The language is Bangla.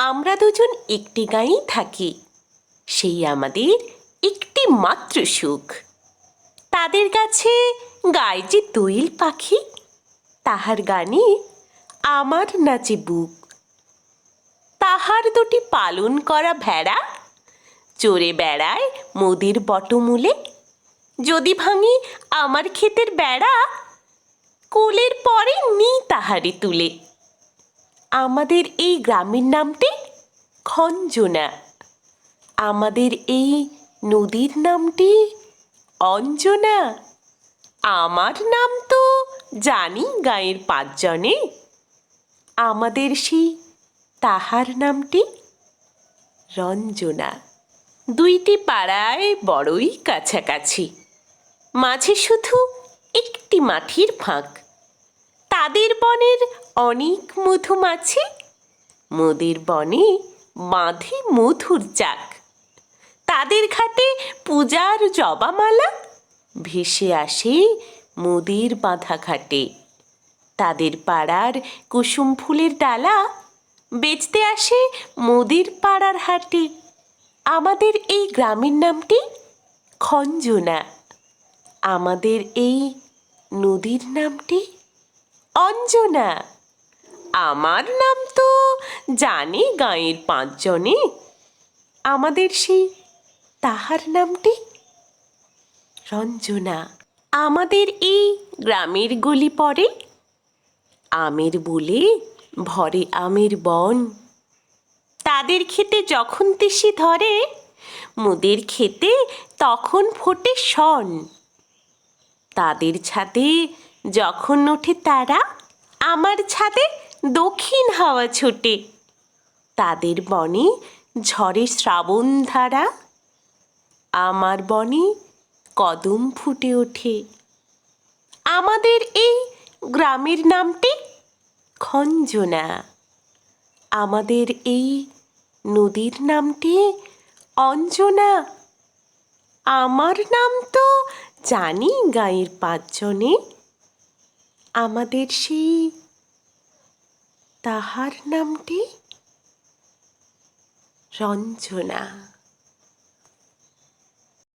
আমরা দুজন একটি গাঁয়েই থাকি, সেই আমাদের একটি মাত্র সুখ। তাদের কাছে গায় যে দোয়েল পাখি, তাহার গানে আমার নাচে বুক। তাহার দুটি পালন করা ভেড়া চড়ে বেড়ায় মোদের বটমূলে। যদি ভাঙি আমার ক্ষেতের বেড়া, কোলের পরে নিই তাহারে তুলে। আমাদের এই গ্রামের নামটি খঞ্জনা, আমাদের এই নদীর নামটি অঞ্জনা। আমার নাম তো জানি গাঁয়ের পাঁচজনে, আমাদের সেই তাহার নামটি রঞ্জনা। দুইটি পাড়ায় বড়ই কাছাকাছি, মাঝে শুধু একটি মাঠির ফাঁক। তাদের বনের অনেক মধুমাছি, মোদের বনে বাঁধে মধুর চাক। তাদের ঘাটে পূজার জবামালা ভেসে আসে মোদের বাঁধা ঘাটে। তাদের পাড়ার কুসুম ফুলের ডালা বেচতে আসে মোদের পাড়ার হাটে। আমাদের এই গ্রামের নামটি খঞ্জনা, আমাদের এই নদীর নামটি অঞ্জনা। আমার নাম তো জানে গাঁয়ের পাঁচজনে, আমাদের সেই তাহার নামটি রঞ্জনা। আমাদের এই গ্রামের গলি পড়ে আমের বলে ভরে আমের বন। তাদের খেতে যখন তিসি ধরে, মোদের খেতে তখন ফোটে শন। তাদের ছাদে যখন ওঠে তারা, আমার ছাদে দক্ষিণ হাওয়া ছোটে। তাদের বনে ঝরে শ্রাবণ ধারা, আমার বনে কদম ফুটে ওঠে। আমাদের এই গ্রামের নামটি খঞ্জনা, আমাদের এই নদীর নামটি অঞ্জনা। আমার নাম তো জানি গাঁয়ের পাঁচজনে, আমাদের সেই তাহার নামটি রঞ্জনা।